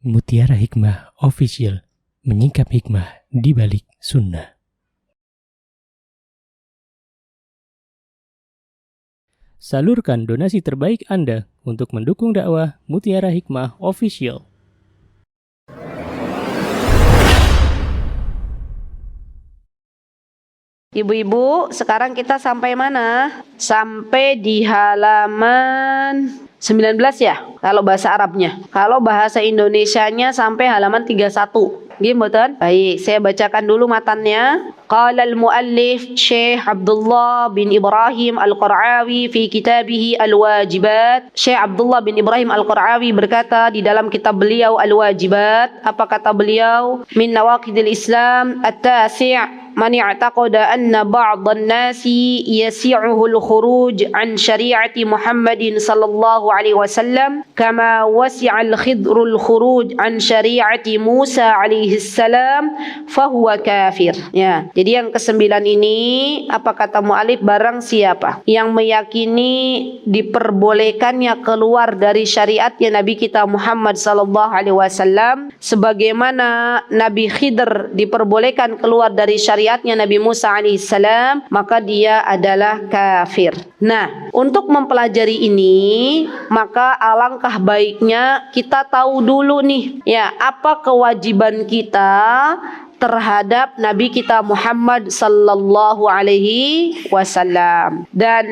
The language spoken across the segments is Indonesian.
Mutiara Hikmah Official, menyingkap hikmah di balik sunnah. Salurkan donasi terbaik Anda untuk mendukung dakwah Mutiara Hikmah Official. Ibu-ibu, sekarang kita sampai mana? Sampai di halaman 19 ya, kalau bahasa Arabnya. Kalau bahasa Indonesianya sampai halaman 31. Gimana? Baik, saya bacakan dulu matannya. Qala al-muallif Syekh Abdullah bin Ibrahim Al-Qar'awi fi kitabih Al-Wajibat. Syekh Abdullah bin Ibrahim Al-Qar'awi berkata di dalam kitab beliau Al-Wajibat. Apa kata beliau? Min nawaqidil Islam at-tasi' من اعتقد أن بعض الناس يسعه الخروج عن شريعة محمد صلى الله عليه وسلم كما وسع الخضر الخروج عن شريعة موسى عليه السلام فهو كافر. Ya, jadi yang kesembilan ini apa kata mu'alif, barang siapa yang meyakini diperbolehkannya keluar dari syariatnya Nabi kita Muhammad sallallahu alaihi wasallam sebagaimana Nabi Khidr diperbolehkan keluar dari syariatnya Nabi Musa alaihissalam, maka dia adalah kafir. Nah, untuk mempelajari ini, maka alangkah baiknya kita tahu dulu nih, ya, apa kewajiban kita terhadap Nabi kita Muhammad sallallahu alaihi wasallam. Dan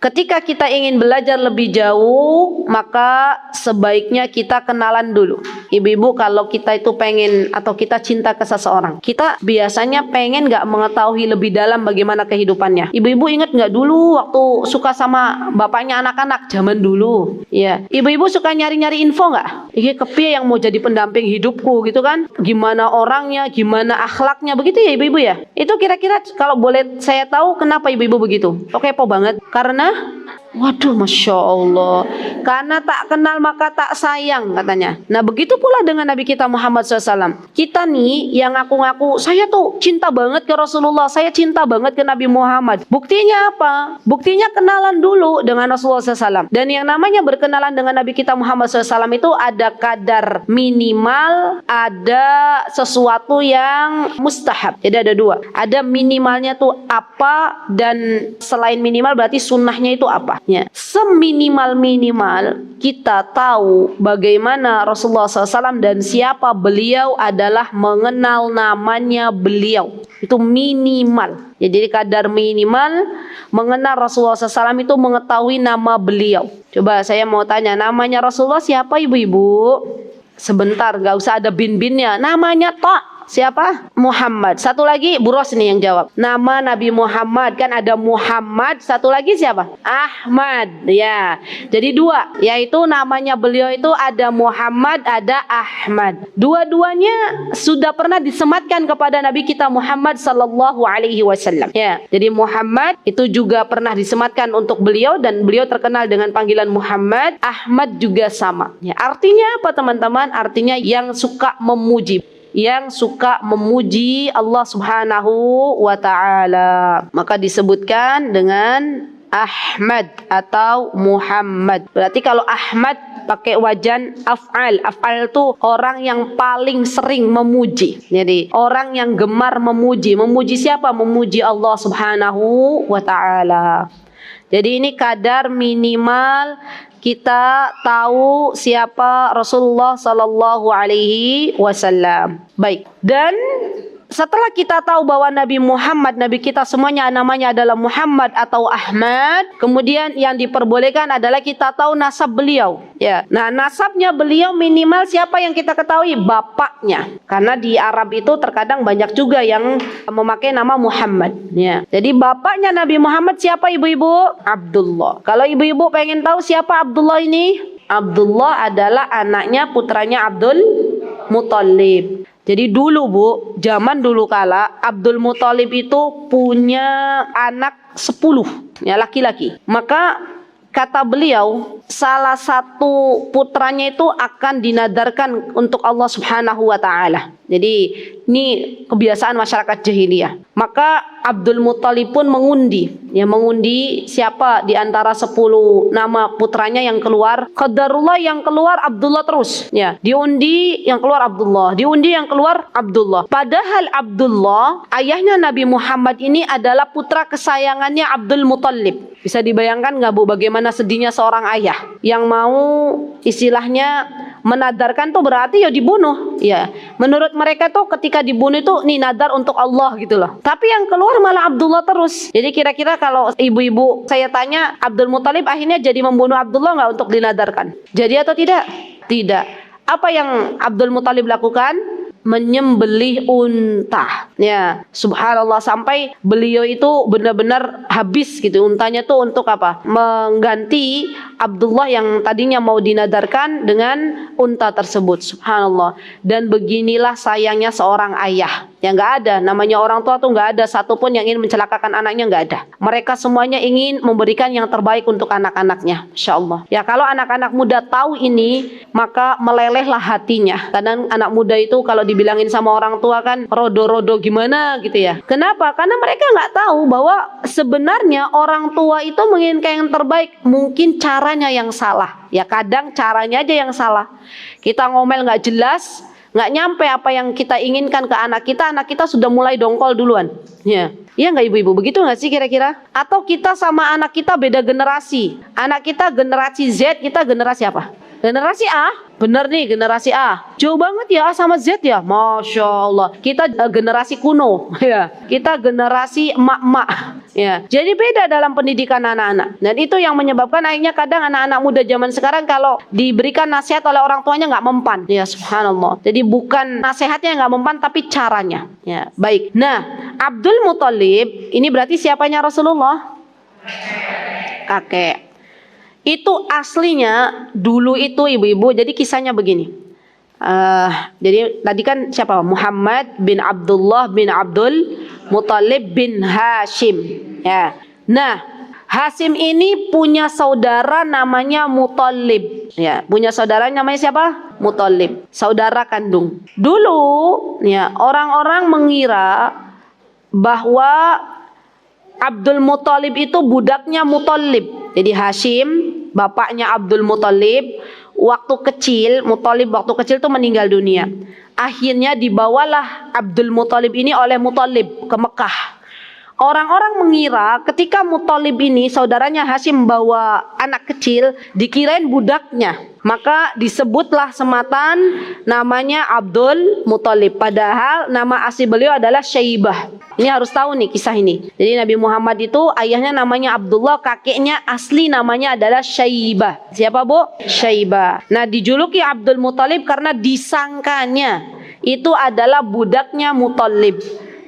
ketika kita ingin belajar lebih jauh, maka sebaiknya kita kenalan dulu. Ibu-ibu, kalau kita itu pengen atau kita cinta ke seseorang, kita biasanya pengen nggak mengetahui lebih dalam bagaimana kehidupannya. Ibu-ibu ingat nggak dulu waktu suka sama bapaknya anak-anak zaman dulu? Ya, ibu-ibu suka nyari-nyari info nggak? Ini kepiye yang mau jadi pendamping hidupku gitu kan? Gimana orangnya, gimana akhlaknya, begitu ya ibu-ibu ya? Itu kira-kira kalau boleh saya tahu kenapa ibu-ibu begitu? Oke, kepo banget. Karena waduh, Masya Allah, karena tak kenal maka tak sayang katanya. Nah, begitu pula dengan Nabi kita Muhammad SAW. Kita nih yang ngaku-ngaku saya tuh cinta banget ke Rasulullah, saya cinta banget ke Nabi Muhammad. Buktinya apa? Buktinya kenalan dulu dengan Rasulullah SAW. Dan yang namanya berkenalan dengan Nabi kita Muhammad SAW itu ada kadar minimal, ada sesuatu yang mustahab. Jadi ada dua. Ada minimalnya tuh apa, dan selain minimal berarti sunnahnya itu apa. Ya. Seminimal-minimal kita tahu bagaimana Rasulullah SAW dan siapa beliau adalah mengenal namanya beliau. Itu minimal. Ya, jadi kadar minimal mengenal Rasulullah SAW itu mengetahui nama beliau. Coba saya mau tanya, namanya Rasulullah siapa ibu-ibu? Sebentar, gak usah ada bin-binnya. Namanya Tok. Siapa? Muhammad. Satu lagi Bu Ros nih yang jawab. Nama Nabi Muhammad, kan ada Muhammad. Satu lagi siapa? Ahmad. Ya. Jadi dua, yaitu namanya beliau itu ada Muhammad, ada Ahmad. Dua-duanya sudah pernah disematkan kepada Nabi kita Muhammad sallallahu alaihi wasallam. Ya. Jadi Muhammad itu juga pernah disematkan untuk beliau dan beliau terkenal dengan panggilan Muhammad. Ahmad juga sama. Ya. Artinya apa teman-teman? Artinya yang suka memuji, yang suka memuji Allah Subhanahu wa ta'ala, maka disebutkan dengan Ahmad atau Muhammad. Berarti kalau Ahmad pakai wajan af'al. Af'al itu orang yang paling sering memuji. Jadi orang yang gemar memuji. Memuji siapa? Memuji Allah Subhanahu wa ta'ala. Jadi ini kadar minimal kita tahu siapa Rasulullah sallallahu alaihi wasallam. Baik. Dan setelah kita tahu bahwa Nabi Muhammad, Nabi kita semuanya namanya adalah Muhammad atau Ahmad, kemudian yang diperbolehkan adalah kita tahu nasab beliau. Ya. Nah, nasabnya beliau minimal siapa yang kita ketahui? Bapaknya. Karena di Arab itu terkadang banyak juga yang memakai nama Muhammad. Ya. Jadi bapaknya Nabi Muhammad siapa ibu-ibu? Abdullah. Kalau ibu-ibu pengen tahu siapa Abdullah ini? Abdullah adalah anaknya putranya Abdul Muthalib. Jadi dulu Bu, zaman dulu kala Abdul Muthalib itu punya anak 10, ya, laki-laki. Maka kata beliau, salah satu putranya itu akan dinadarkan untuk Allah Subhanahu wa ta'ala. Jadi Ini kebiasaan masyarakat jahiliyah. Maka Abdul Muthalib pun mengundi siapa di antara 10 nama putranya yang keluar. Qadarullah yang keluar Abdullah terus. Ya, diundi yang keluar Abdullah, diundi yang keluar Abdullah. Padahal Abdullah, ayahnya Nabi Muhammad ini adalah putra kesayangannya Abdul Muthalib. Bisa dibayangkan nggak Bu bagaimana sedihnya seorang ayah yang mau istilahnya menadarkan tuh berarti ya dibunuh. Ya, menurut mereka tuh ketika dibunuh itu nih nadar untuk Allah gitu loh. Tapi yang keluar malah Abdullah terus. Jadi kira-kira kalau ibu-ibu saya tanya, Abdul Muthalib akhirnya jadi membunuh Abdullah nggak untuk dinadarkan? Jadi atau tidak? Tidak. Apa yang Abdul Muthalib lakukan? Menyembelih unta. Ya, subhanallah, sampai beliau itu benar-benar habis gitu. Untanya tuh untuk apa? Mengganti Abdullah yang tadinya mau dinadarkan dengan unta tersebut. Subhanallah. Dan beginilah sayangnya seorang ayah. Ya nggak ada, namanya orang tua tuh nggak ada satupun yang ingin mencelakakan anaknya, nggak ada. Mereka semuanya ingin memberikan yang terbaik untuk anak-anaknya, Insya Allah. Ya kalau anak-anak muda tahu ini, maka melelehlah hatinya. Kadang anak muda itu kalau dibilangin sama orang tua kan rodo-rodo gimana gitu ya. Kenapa? Karena mereka nggak tahu bahwa sebenarnya orang tua itu menginginkan yang terbaik. Mungkin caranya yang salah. Ya kadang caranya aja yang salah. Kita ngomel nggak jelas, nggak nyampe apa yang kita inginkan ke anak kita sudah mulai dongkol duluan. Ya, iya nggak ibu-ibu? Begitu nggak sih kira-kira? Atau kita sama anak kita beda generasi. Anak kita generasi Z, kita generasi apa? Generasi A. Bener nih, generasi A. Jauh banget ya A sama Z ya. Masya Allah. Kita generasi kuno. Ya, kita generasi emak-emak. Ya, jadi beda dalam pendidikan anak-anak. Dan itu yang menyebabkan akhirnya kadang anak-anak muda zaman sekarang kalau diberikan nasihat oleh orang tuanya nggak mempan. Ya, subhanallah. Jadi bukan nasihatnya yang nggak mempan, tapi caranya. Ya, baik. Nah, Abdul Muthalib ini berarti siapanya Rasulullah? Kakek. Itu aslinya dulu itu ibu-ibu. Jadi kisahnya begini. Jadi tadi kan siapa? Muhammad bin Abdullah bin Abdul Muthalib bin Hashim. Ya. Nah, Hashim ini punya saudara namanya Muthalib. Ya, punya saudara namanya siapa? Muthalib. Saudara kandung. Dulu, ya orang-orang mengira bahwa Abdul Muthalib itu budaknya Muthalib. Jadi Hashim, bapaknya Abdul Muthalib, waktu kecil itu meninggal dunia. Akhirnya dibawalah Abdul Muthalib ini oleh Muthalib ke Mekah. Orang-orang mengira ketika Muthalib ini saudaranya Hashim bawa anak kecil, dikirain budaknya. Maka disebutlah sematan namanya Abdul Muthalib. Padahal nama asli beliau adalah Syaibah. Ini harus tahu nih kisah ini. Jadi Nabi Muhammad itu ayahnya namanya Abdullah, kakeknya asli namanya adalah Syaibah. Siapa Bu? Syaibah. Nah dijuluki Abdul Muthalib karena disangkanya itu adalah budaknya Muthalib.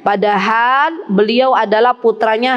Padahal beliau adalah putranya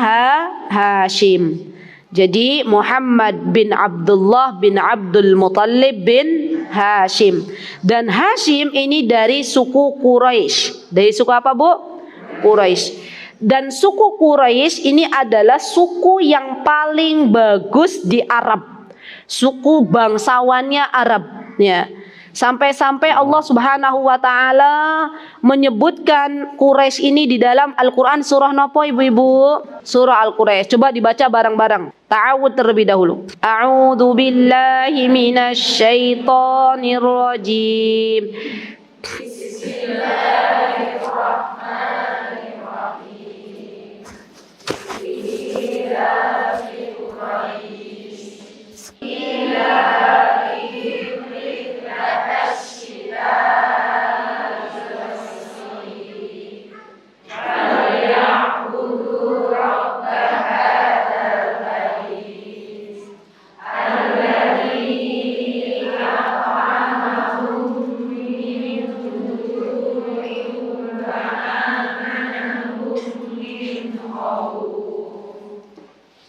Hashim. Jadi Muhammad bin Abdullah bin Abdul Muthalib bin Hashim. Dan Hashim ini dari suku Quraisy. Dari suku apa Bu? Quraisy. Dan suku Quraisy ini adalah suku yang paling bagus di Arab. Suku bangsawannya Arab. Ya. Sampai-sampai Allah Subhanahu wa taala menyebutkan Quraisy ini di dalam Al-Qur'an surah nopo ibu-ibu? Surah Al-Quraisy. Coba dibaca bareng-bareng. Ta'awud terlebih dahulu. A'udzu billahi minasy syaithanir rajim. Bismillahirrahmanirrahim.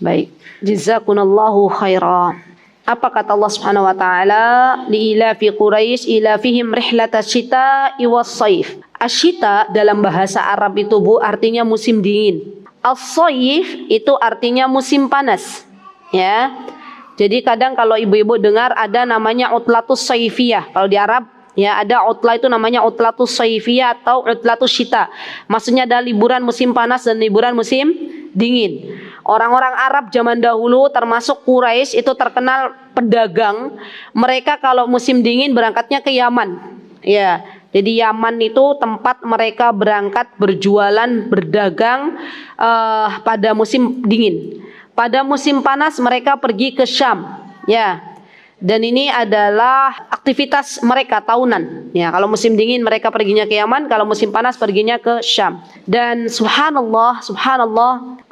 Baik, jazakumullahu khairan. Apa kata Allah Subhanahu wa taala? Liilafi Quraisy ilafihim rihlatasyita syita'i was-shaif. Asyita dalam bahasa Arab itu Bu artinya musim dingin. As-shaif itu artinya musim panas. Ya. Jadi kadang kalau ibu-ibu dengar ada namanya utlatus saifiyah. Kalau di Arab Ya, ada utlah itu namanya utlatus saifiyah atau utlatus syita. Maksudnya ada liburan musim panas dan liburan musim dingin. Orang-orang Arab zaman dahulu termasuk Quraisy itu terkenal pedagang. Mereka kalau musim dingin berangkatnya ke Yaman. Ya, jadi Yaman itu tempat mereka berangkat berjualan, berdagang pada musim dingin. Pada musim panas mereka pergi ke Syam. Ya. Dan ini adalah aktivitas mereka tahunan. Ya, kalau musim dingin mereka perginya ke Yaman, kalau musim panas perginya ke Syam. Dan subhanallah,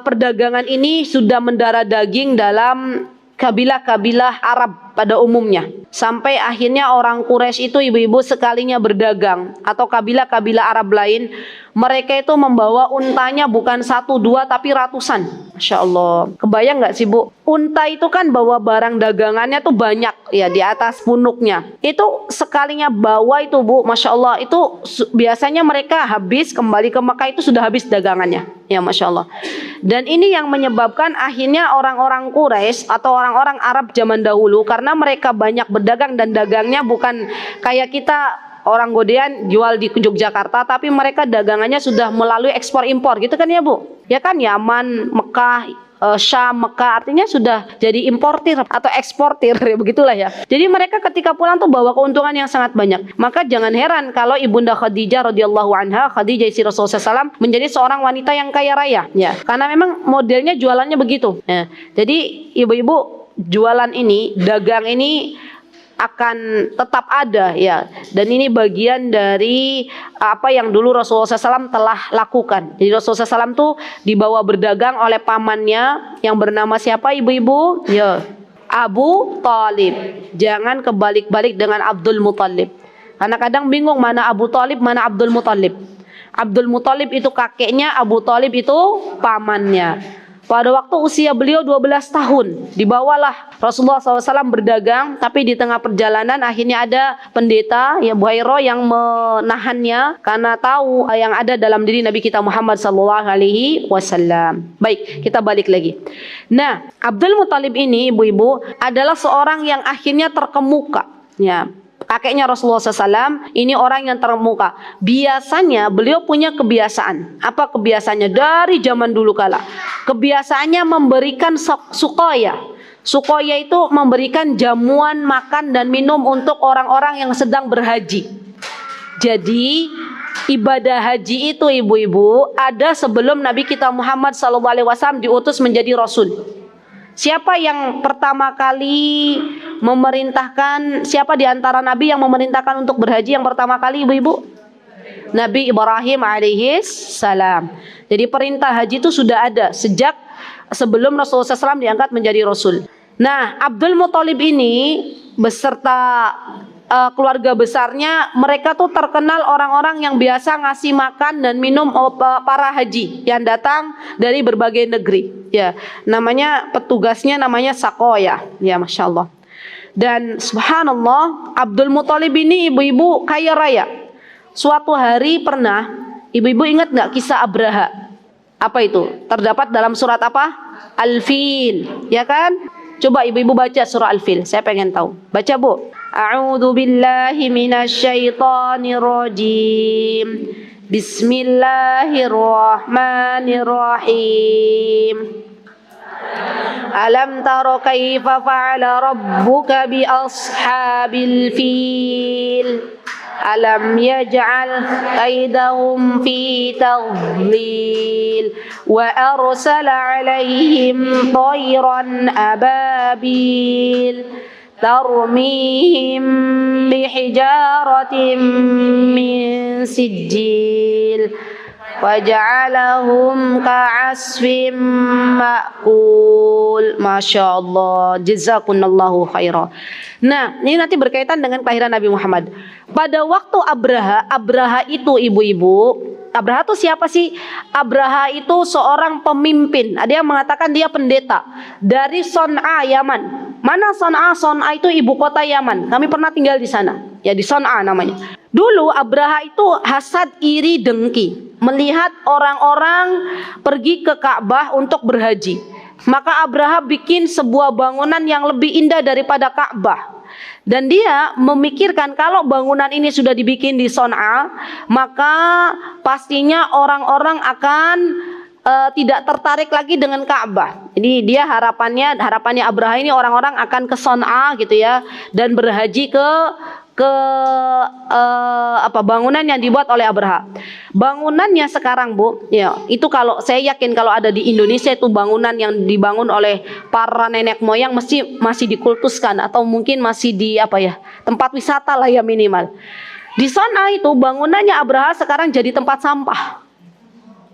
perdagangan ini sudah mendarah daging dalam kabilah-kabilah Arab pada umumnya. Sampai akhirnya orang Quraisy itu ibu-ibu sekalinya berdagang atau kabilah-kabilah Arab lain, mereka itu membawa untanya bukan 1, 2 tapi ratusan. Masya Allah. Kebayang nggak sih Bu? Unta itu kan bawa barang dagangannya tuh banyak ya di atas punuknya. Itu sekalinya bawa itu Bu, Masya Allah, itu biasanya mereka habis kembali ke Mekah itu sudah habis dagangannya. Ya Masya Allah. Dan ini yang menyebabkan akhirnya orang-orang Quraisy atau orang-orang Arab zaman dahulu, karena mereka banyak berdagang dan dagangnya bukan kayak kita orang Godean jual di Yogyakarta, tapi mereka dagangannya sudah melalui ekspor impor gitu kan ya Bu? Ya kan, Yaman, Mekah, Syam, Mekah, artinya sudah jadi importir atau eksportir ya, begitulah ya. Jadi mereka ketika pulang tuh bawa keuntungan yang sangat banyak. Maka jangan heran kalau Ibunda Khadijah radhiyallahu anha, Khadijah istri Rasulullah SAW, menjadi seorang wanita yang kaya raya ya. Karena memang modelnya jualannya begitu. Ya. Jadi ibu-ibu jualan ini, dagang ini akan tetap ada ya, dan ini bagian dari apa yang dulu Rasulullah SAW telah lakukan. Jadi Rasulullah SAW tuh dibawa berdagang oleh pamannya yang bernama siapa ibu-ibu? Ya, Abu Thalib. Jangan kebalik-balik dengan Abdul Muthalib. Karena kadang bingung mana Abu Thalib, mana Abdul Muthalib. Abdul Muthalib itu kakeknya, Abu Thalib itu pamannya. Pada waktu usia beliau 12 tahun, dibawalah Rasulullah SAW berdagang, tapi di tengah perjalanan akhirnya ada pendeta ya Buhairah yang menahannya karena tahu yang ada dalam diri Nabi kita Muhammad SAW. Baik, kita balik lagi. Nah, Abdul Muthalib ini ibu-ibu adalah seorang yang akhirnya terkemuka. Ya. Kakeknya Rasulullah SAW ini orang yang terkemuka. Biasanya beliau punya kebiasaan. Apa kebiasaannya? Dari zaman dulu kala. Kebiasaannya memberikan suqaya. Suqaya itu memberikan jamuan makan dan minum untuk orang-orang yang sedang berhaji. Jadi ibadah haji itu ibu-ibu ada sebelum Nabi kita Muhammad SAW diutus menjadi Rasul. Siapa yang pertama kali memerintahkan, siapa di antara Nabi yang memerintahkan untuk berhaji yang pertama kali ibu-ibu? Nabi Ibrahim alaihissalam. Jadi perintah haji itu sudah ada sejak sebelum Rasulullah SAW diangkat menjadi Rasul. Nah, Abdul Muthalib ini beserta keluarga besarnya, mereka tuh terkenal orang-orang yang biasa ngasih makan dan minum para haji yang datang dari berbagai negeri. Ya, namanya petugasnya namanya Sakoya. Ya, Masya Allah. Dan subhanallah, Abdul Muthalib ini ibu-ibu kaya raya. Suatu hari pernah, ibu-ibu ingat nggak kisah Abraha? Apa itu? Terdapat dalam surat apa? Al-Fil, ya kan? Coba ibu-ibu baca surah Al-Fil. Saya pengen tahu. Baca Bu. A'udzu billahi minasyaitonir rajim. Bismillahirrahmanirrahim. Alam tara kaifa fa'ala rabbuka bi ashabil fil? Alam yaj'al kaidahum fi tadlil wa arsala 'alaihim tayran ababil tarmihim bihijaratin min sijil waja'alahum ka'asfim ma'kul. Masya Allah, jazakumullahu khairan. Nah, ini nanti berkaitan dengan kelahiran Nabi Muhammad. Pada waktu Abraha itu ibu-ibu, Abraha itu siapa sih? Abraha itu seorang pemimpin. Ada yang mengatakan dia pendeta dari Son'a, Yaman. Mana Son'a? Son'a itu ibu kota Yaman. Kami pernah tinggal di sana. Ya, di Son'a namanya. Dulu Abraha itu hasad, iri, dengki melihat orang-orang pergi ke Ka'bah untuk berhaji. Maka Abraha bikin sebuah bangunan yang lebih indah daripada Ka'bah. Dan dia memikirkan kalau bangunan ini sudah dibikin di Son'a, maka pastinya orang-orang akan tidak tertarik lagi dengan Ka'bah. Jadi dia harapannya Abraha ini orang-orang akan ke Son'a gitu ya, dan berhaji ke bangunan yang dibuat oleh Abraha. Bangunannya sekarang, Bu, ya, itu kalau saya yakin kalau ada di Indonesia itu bangunan yang dibangun oleh para nenek moyang masih dikultuskan atau mungkin masih di tempat wisata lah ya minimal. Di sana itu bangunannya Abraha sekarang jadi tempat sampah.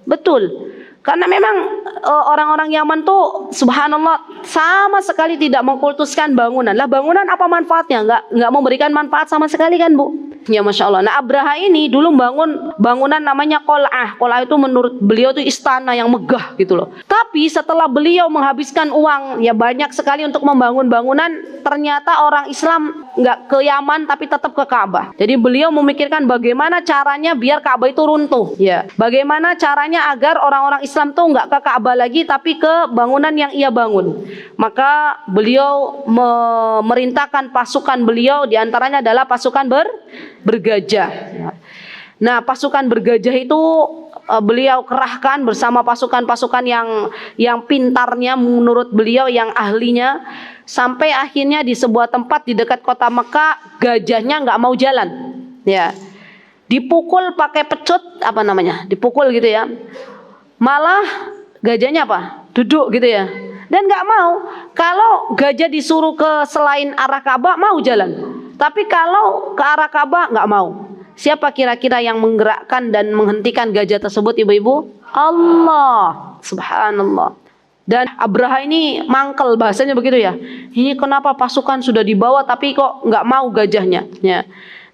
Betul. Karena memang orang-orang Yaman tuh subhanallah sama sekali tidak mengkultuskan bangunan. Lah bangunan apa manfaatnya? Nggak memberikan manfaat sama sekali kan, Bu? Ya Masya Allah. Nah Abraha ini dulu bangun bangunan namanya Qol'ah. Qol'ah itu menurut beliau itu istana yang megah gitu loh. Tapi setelah beliau menghabiskan uang ya banyak sekali untuk membangun bangunan, ternyata orang Islam nggak ke Yaman tapi tetap ke Ka'bah. Jadi beliau memikirkan bagaimana caranya biar Ka'bah itu runtuh. Ya. Bagaimana caranya agar orang-orang Islam tuh nggak ke Ka'bah lagi tapi ke bangunan yang ia bangun. Maka beliau memerintahkan pasukan beliau, diantaranya adalah pasukan bergajah. Nah pasukan bergajah itu beliau kerahkan bersama pasukan-pasukan yang pintarnya menurut beliau, yang ahlinya, sampai akhirnya di sebuah tempat di dekat kota Mekah gajahnya nggak mau jalan. Ya, dipukul pakai pecut dipukul gitu ya. Malah gajahnya duduk gitu ya, dan nggak mau. Kalau gajah disuruh ke selain arah Ka'bah mau jalan, tapi kalau ke arah Ka'bah nggak mau. Siapa kira-kira yang menggerakkan dan menghentikan gajah tersebut, ibu-ibu? Allah, subhanallah. Dan Abraha ini mangkel, bahasanya begitu ya. Ini kenapa pasukan sudah dibawa tapi kok nggak mau gajahnya? Ya.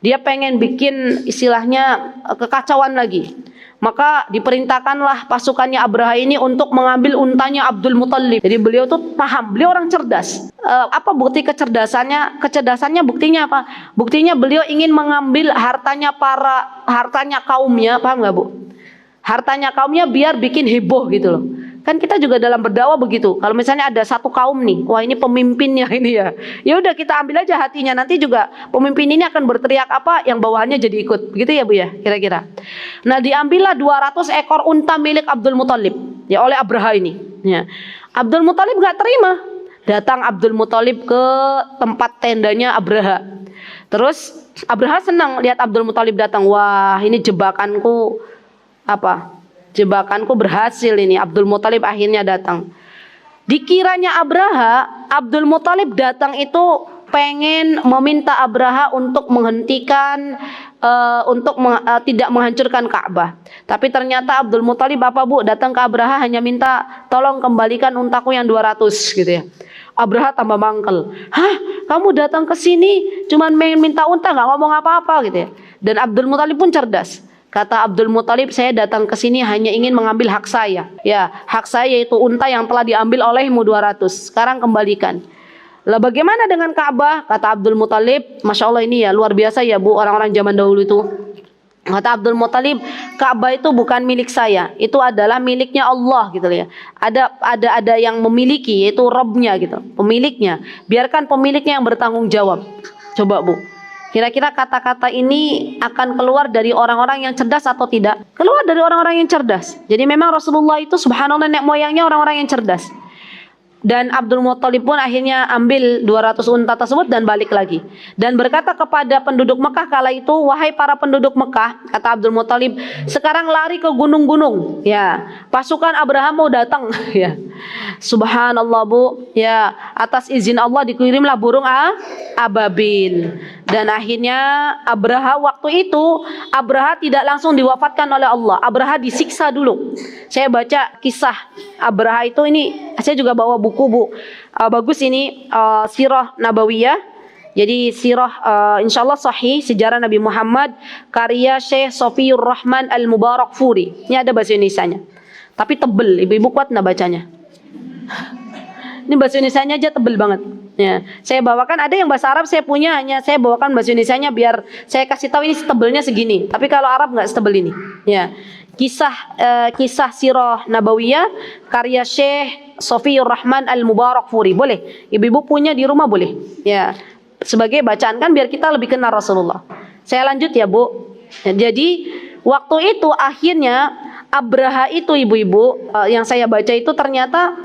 Dia pengen bikin istilahnya kekacauan lagi. Maka diperintahkanlah pasukannya Abraha ini untuk mengambil untanya Abdul Muthalib. Jadi beliau tuh paham, beliau orang cerdas. Apa bukti kecerdasannya? Kecerdasannya buktinya apa? Buktinya beliau ingin mengambil hartanya kaumnya, paham nggak, Bu? Hartanya kaumnya biar bikin heboh gitu loh. Kan kita juga dalam berdakwah begitu. Kalau misalnya ada satu kaum nih, wah ini pemimpinnya ini ya. Ya udah kita ambil aja hatinya, nanti juga pemimpin ini akan berteriak apa, yang bawahannya jadi ikut. Begitu ya, Bu ya, kira-kira. Nah, diambillah 200 ekor unta milik Abdul Muthalib ya oleh Abraha ini. Ya. Abdul Muthalib enggak terima. Datang Abdul Muthalib ke tempat tendanya Abraha. Terus Abraha senang lihat Abdul Muthalib datang. Wah, ini jebakanku jebakanku berhasil ini. Abdul Muthalib akhirnya datang. Dikiranya Abdul Muthalib datang itu pengen meminta Abraha untuk menghentikan tidak menghancurkan Ka'bah. Tapi ternyata Abdul Muthalib datang ke Abraha hanya minta tolong kembalikan untaku yang 200 gitu ya. Abraha tambah mangkel. Hah, kamu datang ke sini cuman minta unta, nggak ngomong apa-apa gitu ya. Dan Abdul Muthalib pun cerdas. Kata Abdul Muthalib, saya datang ke sini hanya ingin mengambil hak saya. Ya, hak saya yaitu unta yang telah diambil olehmu 200. Sekarang kembalikan. Lah bagaimana dengan Ka'bah? Kata Abdul Muthalib, Masya Allah ini ya luar biasa ya, Bu, orang-orang zaman dahulu itu. Kata Abdul Muthalib, Ka'bah itu bukan milik saya, itu adalah miliknya Allah gitu ya. Ada yang memiliki, yaitu Rabbnya gitu, pemiliknya. Biarkan pemiliknya yang bertanggung jawab. Coba, Bu. Kira-kira kata-kata ini akan keluar dari orang-orang yang cerdas atau tidak? Keluar dari orang-orang yang cerdas. Jadi memang Rasulullah itu subhanallah nenek moyangnya orang-orang yang cerdas. Dan Abdul Muthalib pun akhirnya ambil 200 unta tersebut dan balik lagi. Dan berkata kepada penduduk Mekah kala itu, wahai para penduduk Mekah, kata Abdul Muthalib, sekarang lari ke gunung-gunung. Ya, pasukan Abraham mau datang. Ya, subhanallah, Bu. Ya, atas izin Allah dikirimlah burung ababil. Dan akhirnya Abraha waktu itu, Abraha tidak langsung diwafatkan oleh Allah. Abraha disiksa dulu. Saya baca kisah Abraha itu, ini saya juga bawa buku, Bu. Bagus ini, Sirah Nabawiyah. Jadi sirah insyaallah sahih, sejarah Nabi Muhammad, karya Syekh Sofiyur Rahman Al-Mubarakfuri. Ini ada bahasa Indonesianya. Tapi tebel, ibu-ibu kuat nggak bacanya? Ini bahasa Indonesianya aja tebel banget. Ya, saya bawakan, ada yang bahasa Arab saya punya, hanya saya bawakan bahasa Indonesianya biar saya kasih tahu ini tebelnya segini. Tapi kalau Arab nggak setebel ini. Ya, kisah Sirah Nabawiyah karya Syekh Sofiyur Rahman Al-Mubarakfuri. Boleh, ibu-ibu punya di rumah boleh. Ya, sebagai bacaan kan biar kita lebih kenal Rasulullah. Saya lanjut ya Bu. Jadi waktu itu akhirnya Abraha itu ibu-ibu yang saya baca itu ternyata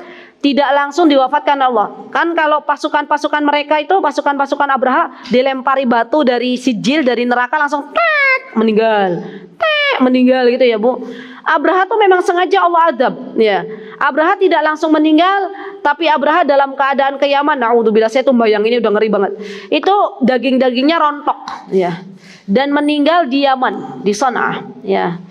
tidak langsung diwafatkan Allah. Kan kalau pasukan-pasukan mereka itu, pasukan-pasukan Abraha dilempari batu dari sijil, dari neraka langsung meninggal. Meninggal gitu ya Bu. Abraha tuh memang sengaja Allah adab ya. Abraha tidak langsung meninggal, tapi Abraha dalam keadaan keyaman. Naudzubillah, saya tuh bayanginnya udah ngeri banget. Itu daging-dagingnya rontok ya. Dan meninggal di Yaman, di Sana'ah ya.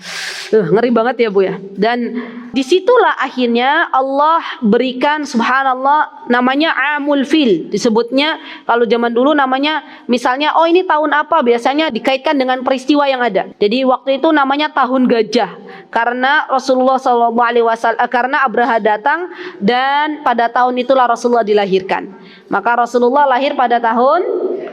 Ngeri banget ya Bu ya. Dan disitulah akhirnya Allah berikan subhanallah namanya Amul Fil. Disebutnya kalau zaman dulu namanya misalnya ini tahun apa, biasanya dikaitkan dengan peristiwa yang ada. Jadi waktu itu namanya tahun gajah karena Rasulullah SAW, karena Abraha datang dan pada tahun itulah Rasulullah dilahirkan. Maka Rasulullah lahir pada tahun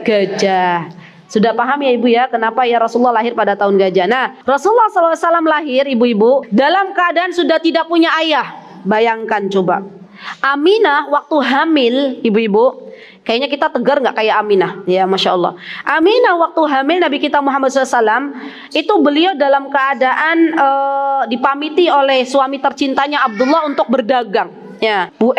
gajah. Sudah paham ya Ibu ya kenapa ya Rasulullah lahir pada tahun gajah. Nah, Rasulullah SAW lahir ibu-ibu dalam keadaan sudah tidak punya ayah. Bayangkan coba. Aminah waktu hamil ibu-ibu, kayaknya kita tegar nggak kayak Aminah ya, Masya Allah. Aminah waktu hamil Nabi kita Muhammad SAW itu beliau dalam keadaan dipamiti oleh suami tercintanya Abdullah untuk berdagang ya. Bu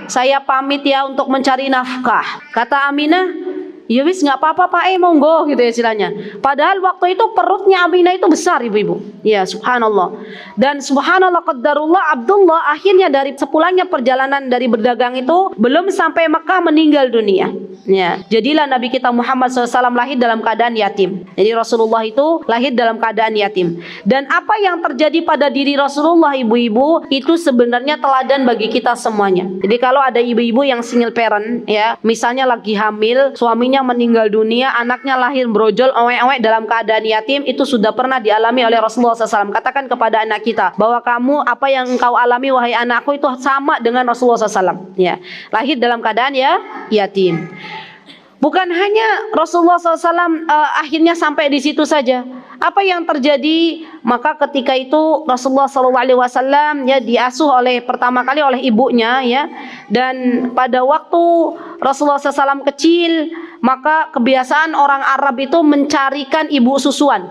saya pamit ya untuk mencari nafkah. Kata Aminah, ya wis nggak apa-apa Pak monggo gitu ya istilahnya. Padahal waktu itu perutnya Aminah itu besar ibu-ibu. Ya subhanallah. Dan subhanallah qadarullah Abdullah akhirnya dari sepulangnya perjalanan dari berdagang itu belum sampai Mekah meninggal dunia. Ya, jadilah Nabi kita Muhammad SAW lahir dalam keadaan yatim. Jadi Rasulullah itu lahir dalam keadaan yatim. Dan apa yang terjadi pada diri Rasulullah ibu-ibu itu sebenarnya teladan bagi kita semuanya. Jadi kalau ada ibu-ibu yang single parent ya, misalnya lagi hamil, suaminya meninggal dunia, anaknya lahir brojol, ewek-ewek dalam keadaan yatim, itu sudah pernah dialami oleh Rasulullah SAW. Katakan kepada anak kita bahwa kamu apa yang engkau alami wahai anakku itu sama dengan Rasulullah SAW. Ya, lahir dalam keadaan ya yatim. Bukan hanya Rasulullah SAW akhirnya sampai di situ saja. Apa yang terjadi? Maka ketika itu Rasulullah SAW ya diasuh oleh pertama kali oleh ibunya ya. Dan pada waktu Rasulullah SAW kecil, maka kebiasaan orang Arab itu mencarikan ibu susuan.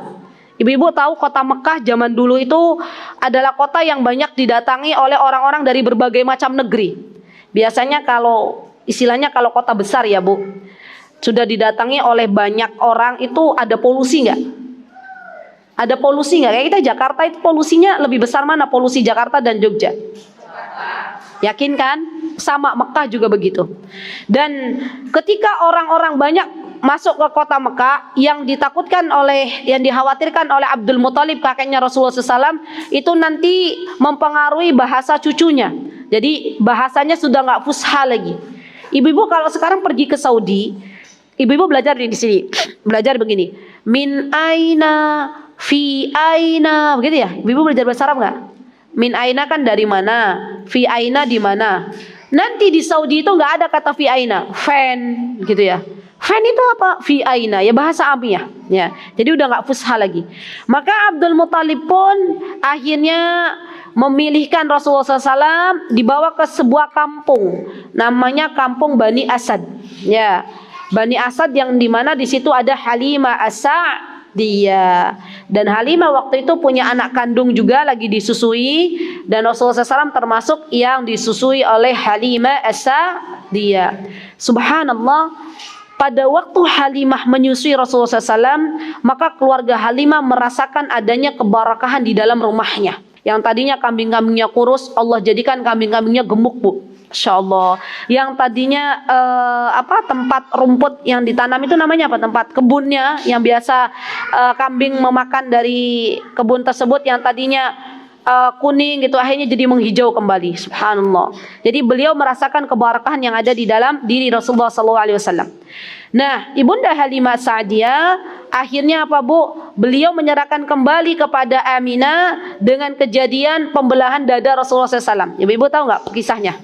Ibu-ibu tahu kota Mekah zaman dulu itu adalah kota yang banyak didatangi oleh orang-orang dari berbagai macam negeri. Biasanya kalau istilahnya kalau kota besar ya Bu, sudah didatangi oleh banyak orang itu ada polusi nggak? Ada polusi nggak? Kayak kita Jakarta itu polusinya lebih besar mana? Polusi Jakarta dan Jogja? Yakin kan? Sama Mekah juga begitu. Dan ketika orang-orang banyak masuk ke kota Mekah, yang ditakutkan oleh, yang dikhawatirkan oleh Abdul Muthalib kakeknya Rasulullah SAW itu nanti mempengaruhi bahasa cucunya. Jadi bahasanya sudah nggak fusha lagi. Ibu-ibu kalau sekarang pergi ke Saudi, ibu-ibu belajar di sini, belajar begini, min aina, fi aina, begitu ya. Ibu-ibu belajar bahasa Arab nggak? Min aina kan dari mana, fi aina di mana. Nanti di Saudi itu nggak ada kata fi aina, fan, gitu ya. Fan itu apa? Fi aina, ya bahasa Arabnya, ya. Jadi udah nggak fusha lagi. Maka Abdul Muthalib pun akhirnya memilihkan Rasulullah SAW dibawa ke sebuah kampung, namanya kampung Bani Asad, ya. Bani Asad yang dimana di situ ada Halimah As-Sa'diyah, dan Halimah waktu itu punya anak kandung juga lagi disusui, dan Rasulullah SAW termasuk yang disusui oleh Halimah As-Sa'diyah. Subhanallah, pada waktu Halimah menyusui Rasulullah SAW, maka keluarga Halimah merasakan adanya keberkahan di dalam rumahnya. Yang tadinya kambing-kambingnya kurus, Allah jadikan kambing-kambingnya gemuk Bu. Masya Allah. Yang tadinya tempat rumput yang ditanam itu namanya apa? Tempat kebunnya yang biasa kambing memakan dari kebun tersebut yang tadinya kuning gitu, akhirnya jadi menghijau kembali. Subhanallah. Jadi beliau merasakan keberkahan yang ada di dalam diri Rasulullah SAW. Nah, Ibunda Halimah Sa'diyah akhirnya apa Bu? Beliau menyerahkan kembali kepada Aminah dengan kejadian pembelahan dada Rasulullah SAW. Ibu tahu nggak kisahnya?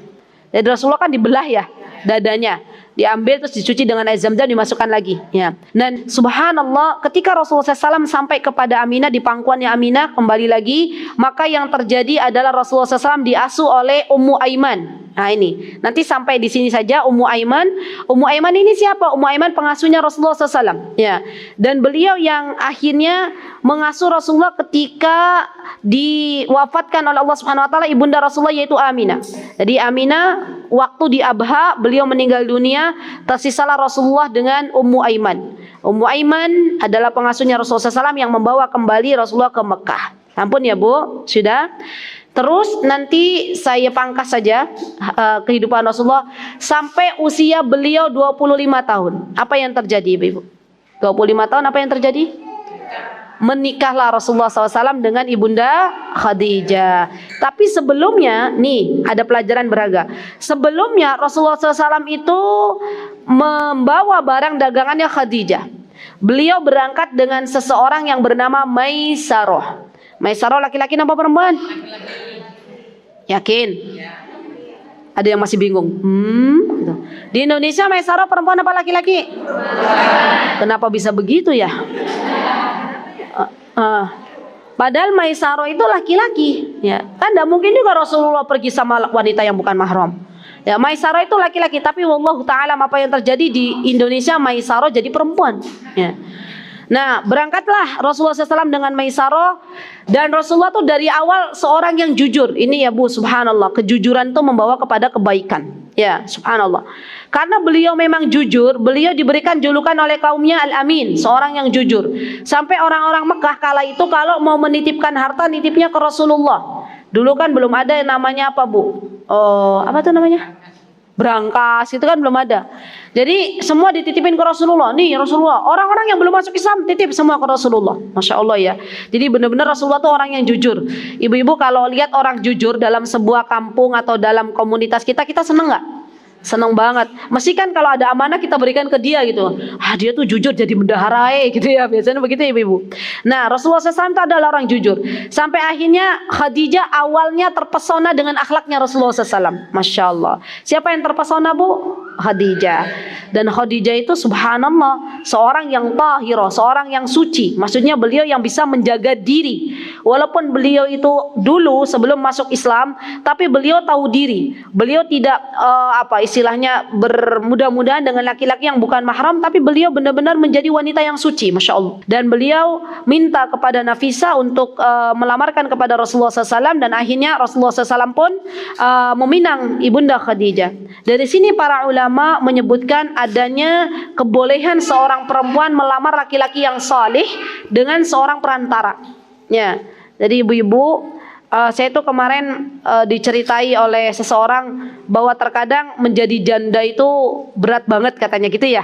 Dada Rasulullah kan dibelah ya dadanya. Diambil terus dicuci dengan air Zam-Zam, dimasukkan lagi. Ya. Dan subhanallah, ketika Rasulullah SAW sampai kepada Aminah, di pangkuannya Aminah, kembali lagi, maka yang terjadi adalah Rasulullah SAW diasuh oleh Ummu Aiman. Nah ini, nanti sampai di sini saja Ummu Aiman. Ummu Aiman ini siapa? Ummu Aiman pengasuhnya Rasulullah SAW. Ya. Dan beliau yang akhirnya mengasuh Rasulullah ketika diwafatkan oleh Allah Subhanahu Wa Taala ibunda Rasulullah, yaitu Aminah. Jadi Aminah waktu di Abha beliau meninggal dunia, tersisalah Rasulullah dengan Ummu Aiman. Ummu Aiman adalah pengasuhnya Rasulullah SAW yang membawa kembali Rasulullah ke Mekah. Ampun ya Bu, sudah. Terus nanti saya pangkas saja kehidupan Rasulullah sampai usia beliau 25 tahun. Apa yang terjadi Ibu? 25 tahun apa yang terjadi? Menikahlah Rasulullah SAW dengan ibunda Khadijah. Tapi sebelumnya, nih ada pelajaran berharga. Sebelumnya Rasulullah SAW itu membawa barang dagangannya Khadijah. Beliau berangkat dengan seseorang yang bernama Maisarah. Maisarah laki-laki apa perempuan? Yakin? Ada yang masih bingung? Gitu. Di Indonesia Maisarah perempuan apa laki-laki? Kenapa bisa begitu ya? Padahal Maisarah itu laki-laki, ya kan tidak mungkin juga Rasulullah pergi sama wanita yang bukan mahram. Ya, Maisarah itu laki-laki, tapi wallahu ta'ala apa yang terjadi di Indonesia, Maisarah jadi perempuan. Ya. Nah, berangkatlah Rasulullah SAW dengan Maisarah, dan Rasulullah tuh dari awal seorang yang jujur. Ini ya Bu, subhanallah, kejujuran tuh membawa kepada kebaikan. Ya, subhanallah. Karena beliau memang jujur, beliau diberikan julukan oleh kaumnya Al-Amin, seorang yang jujur. Sampai orang-orang Mekah kala itu kalau mau menitipkan harta, nitipnya ke Rasulullah. Dulu kan belum ada yang namanya apa Bu? Apa tuh namanya? Berangkas, itu kan belum ada. Jadi semua dititipin ke Rasulullah. Nih Rasulullah, orang-orang yang belum masuk Islam titip semua ke Rasulullah. Masya Allah ya. Jadi benar-benar Rasulullah tuh orang yang jujur. Ibu-ibu kalau lihat orang jujur dalam sebuah kampung atau dalam komunitas kita seneng nggak? Seneng banget. Mesti kan kalau ada amanah kita berikan ke dia gitu. Dia tuh jujur jadi bendahara gitu ya. Biasanya begitu ya ibu-ibu. Nah Rasulullah SAW itu adalah orang jujur. Sampai akhirnya Khadijah awalnya terpesona dengan akhlaknya Rasulullah SAW. Masya Allah. Siapa yang terpesona Bu? Khadijah. Dan Khadijah itu subhanallah seorang yang tahirah, seorang yang suci. Maksudnya beliau yang bisa menjaga diri. Walaupun beliau itu dulu sebelum masuk Islam, tapi beliau tahu diri. Beliau tidak istilahnya bermudah-mudahan dengan laki-laki yang bukan mahram, tapi beliau benar-benar menjadi wanita yang suci, Masya Allah. Dan beliau minta kepada Nafisa untuk melamarkan kepada Rasulullah SAW, dan akhirnya Rasulullah SAW pun meminang ibunda Khadijah. Dari sini para ulama menyebutkan adanya kebolehan seorang perempuan melamar laki-laki yang salih dengan seorang perantara. Ya, jadi ibu-ibu, saya itu kemarin diceritai oleh seseorang bahwa terkadang menjadi janda itu berat banget katanya gitu ya.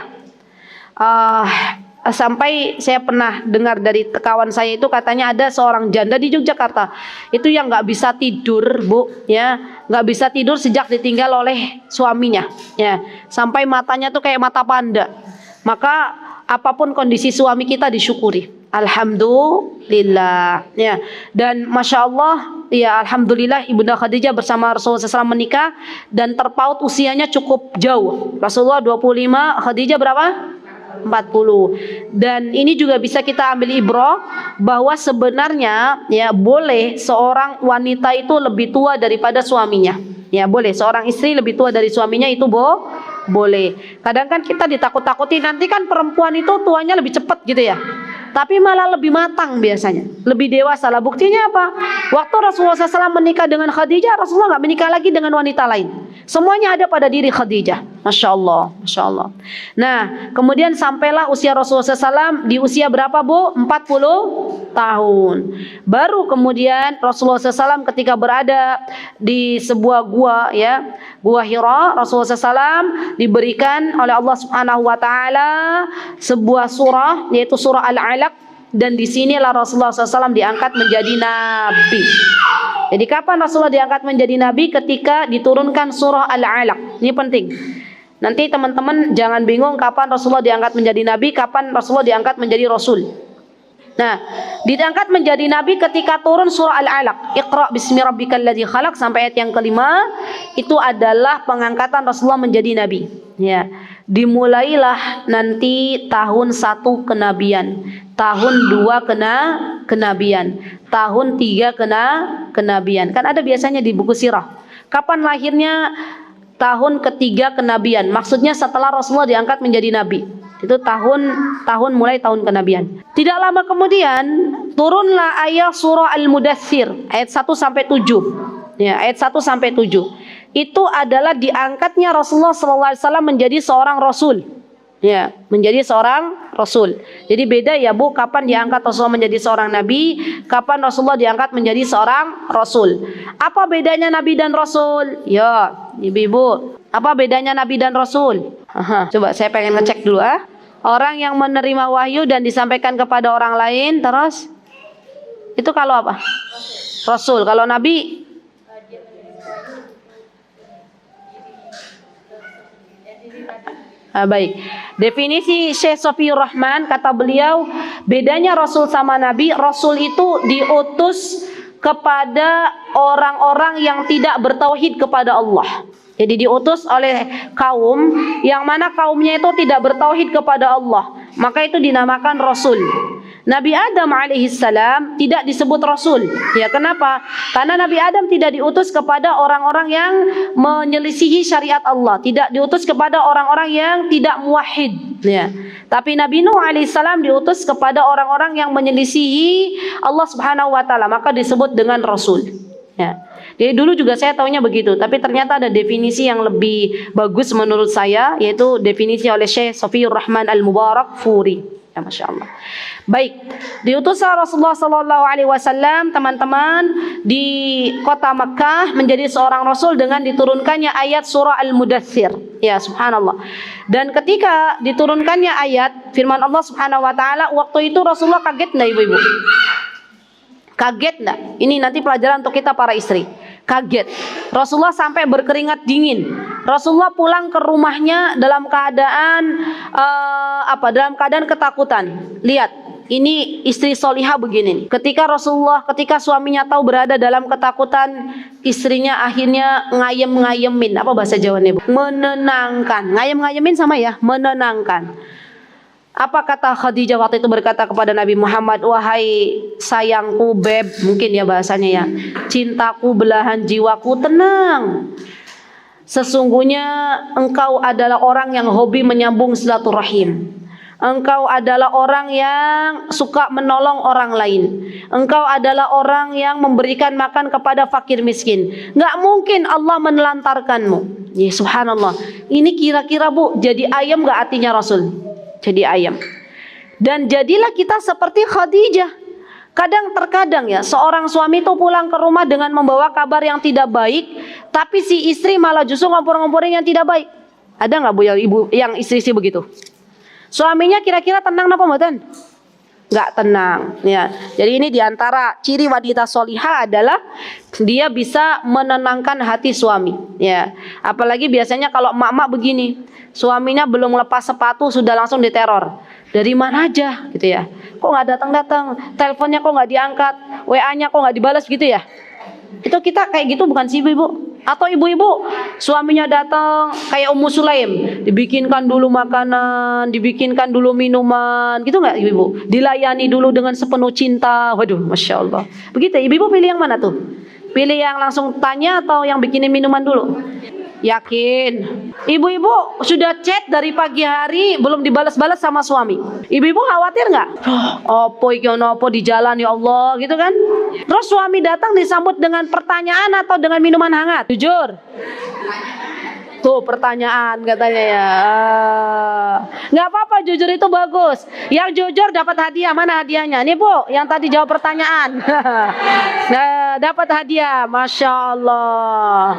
Sampai saya pernah dengar dari kawan saya itu katanya ada seorang janda di Yogyakarta itu yang nggak bisa tidur Bu, ya nggak bisa tidur sejak ditinggal oleh suaminya, ya sampai matanya tuh kayak mata panda. Maka apapun kondisi suami kita disyukuri, alhamdulillah, ya. Dan masya Allah, ya alhamdulillah ibunda Khadijah bersama Rasulullah SAW menikah dan terpaut usianya cukup jauh. Rasulullah 25, Khadijah berapa? 40. Dan ini juga bisa kita ambil ibrah bahwa sebenarnya ya boleh seorang wanita itu lebih tua daripada suaminya. Ya boleh seorang istri lebih tua dari suaminya, itu boleh. Kadang kan kita ditakut-takuti nanti kan perempuan itu tuanya lebih cepat gitu ya. Tapi malah lebih matang biasanya, lebih dewasa lah. Buktinya apa? Waktu Rasulullah SAW menikah dengan Khadijah, Rasulullah nggak menikah lagi dengan wanita lain. Semuanya ada pada diri Khadijah. Masya Allah, Masya Allah. Nah, kemudian sampailah usia Rasulullah SAW di usia berapa Bu? 40 tahun. Baru kemudian Rasulullah SAW ketika berada di sebuah gua, ya, gua Hira, Rasulullah SAW diberikan oleh Allah Subhanahu Wa Taala sebuah surah, yaitu surah Al-Alaq. Dan di sinilah Rasulullah SAW diangkat menjadi nabi. Jadi kapan Rasulullah diangkat menjadi nabi? Ketika diturunkan surah Al-Alaq. Ini penting. Nanti teman-teman jangan bingung kapan Rasulullah diangkat menjadi nabi, kapan Rasulullah diangkat menjadi rasul. Nah, diangkat menjadi nabi ketika turun surah Al-Alaq. Iqra bismi rabbikal ladzi khalaq sampai ayat yang kelima, itu adalah pengangkatan Rasulullah menjadi nabi. Ya. dimulailah nanti tahun 1 kenabian, tahun 2 kenabian, tahun 3 kenabian. Kan ada biasanya di buku sirah. Kapan lahirnya? Tahun ketiga kenabian. Maksudnya setelah Rasulullah diangkat menjadi nabi. Itu tahun mulai tahun kenabian. Tidak lama kemudian turunlah ayat surah Al-Mudaththir ayat 1 sampai 7. Ya, ayat 1 sampai 7. Itu adalah diangkatnya Rasulullah SAW menjadi seorang rasul. Ya, menjadi seorang rasul. Jadi beda ya Bu, kapan diangkat Rasulullah menjadi seorang nabi, kapan Rasulullah diangkat menjadi seorang rasul. Apa bedanya nabi dan rasul? Ya, Ibu-ibu, apa bedanya nabi dan rasul? Coba saya pengen ngecek dulu Orang yang menerima wahyu dan disampaikan kepada orang lain, terus itu kalau apa? Rasul. Kalau nabi? Baik. Definisi Syekh Safiyur Rahman, kata beliau, bedanya Rasul sama Nabi, Rasul itu diutus kepada orang-orang yang tidak bertauhid kepada Allah. Jadi diutus oleh kaum yang mana kaumnya itu tidak bertauhid kepada Allah, maka itu dinamakan Rasul. Nabi Adam alaihissalam tidak disebut Rasul. Ya, kenapa? Karena Nabi Adam tidak diutus kepada orang-orang yang menyelisihi syariat Allah, tidak diutus kepada orang-orang yang tidak muwahhid. Ya. Tapi Nabi Nuh alaihissalam diutus kepada orang-orang yang menyelisihi Allah Subhanahu wa taala, maka disebut dengan Rasul. Ya. Jadi dulu juga saya taunya begitu, tapi ternyata ada definisi yang lebih bagus menurut saya, yaitu definisi oleh Syekh Safiyur Rahman Al-Mubarakfuri. Ya, Masya Allah. Baik, diutuslah Rasulullah SAW, teman-teman, di kota Makkah menjadi seorang Rasul dengan diturunkannya ayat surah Al-Mudaththir. Ya, subhanallah. Dan ketika diturunkannya ayat firman Allah Subhanahu wa taala, waktu itu Rasulullah kaget enggak ibu-ibu? Kaget enggak? Ini nanti pelajaran untuk kita para istri. Kaget. Rasulullah sampai berkeringat dingin. Rasulullah pulang ke rumahnya dalam keadaan dalam keadaan ketakutan. Lihat, ini istri solihah begini. Ketika suaminya tahu berada dalam ketakutan, istrinya akhirnya ngayem-ngayemin. Apa bahasa Jawanya, Bu? Menenangkan. Ngayem-ngayemin sama ya, menenangkan. Apa kata Khadijah waktu itu berkata kepada Nabi Muhammad, wahai sayangku, beb, mungkin ya bahasanya ya, cintaku, belahan jiwaku, tenang. Sesungguhnya engkau adalah orang yang hobi menyambung silaturahim. Engkau adalah orang yang suka menolong orang lain. Engkau adalah orang yang memberikan makan kepada fakir miskin. Nggak mungkin Allah menelantarkanmu. Ya subhanallah. Ini kira-kira Bu, jadi ayam nggak hatinya Rasul? Jadi ayam. Dan jadilah kita seperti Khadijah. Terkadang ya, seorang suami itu pulang ke rumah dengan membawa kabar yang tidak baik, tapi si istri malah justru ngompor-ngomporin yang tidak baik. Ada nggak Bu yang istri begitu? Suaminya kira-kira tenang apa mboten? Nggak tenang. Ya. Jadi ini diantara ciri wanita solihah adalah dia bisa menenangkan hati suami. Ya. Apalagi biasanya kalau emak-emak begini, suaminya belum lepas sepatu sudah langsung diteror. Dari mana aja gitu ya? Kok nggak datang-datang? Teleponnya kok nggak diangkat? WA-nya kok nggak dibalas gitu ya? Itu kita kayak gitu bukan sih ibu-ibu? Atau ibu-ibu suaminya datang kayak Ummu Sulaim, dibikinkan dulu makanan, dibikinkan dulu minuman, gitu nggak ibu-ibu? Dilayani dulu dengan sepenuh cinta. Waduh, Masya Allah. Begitu, ibu-ibu pilih yang mana tuh? Pilih yang langsung tanya atau yang bikinin minuman dulu? Yakin? Ibu-ibu sudah chat dari pagi hari belum dibalas-balas sama suami. Ibu-ibu khawatir nggak? Opo iki ono opo di jalan ya Allah, gitu kan? Terus suami datang disambut dengan pertanyaan atau dengan minuman hangat? Jujur. Tuh pertanyaan katanya ya. Nggak apa-apa, jujur itu bagus. Yang jujur dapat hadiah. Mana hadiahnya? Nih Bu, yang tadi jawab pertanyaan. Nah, dapat hadiah. Masya Allah.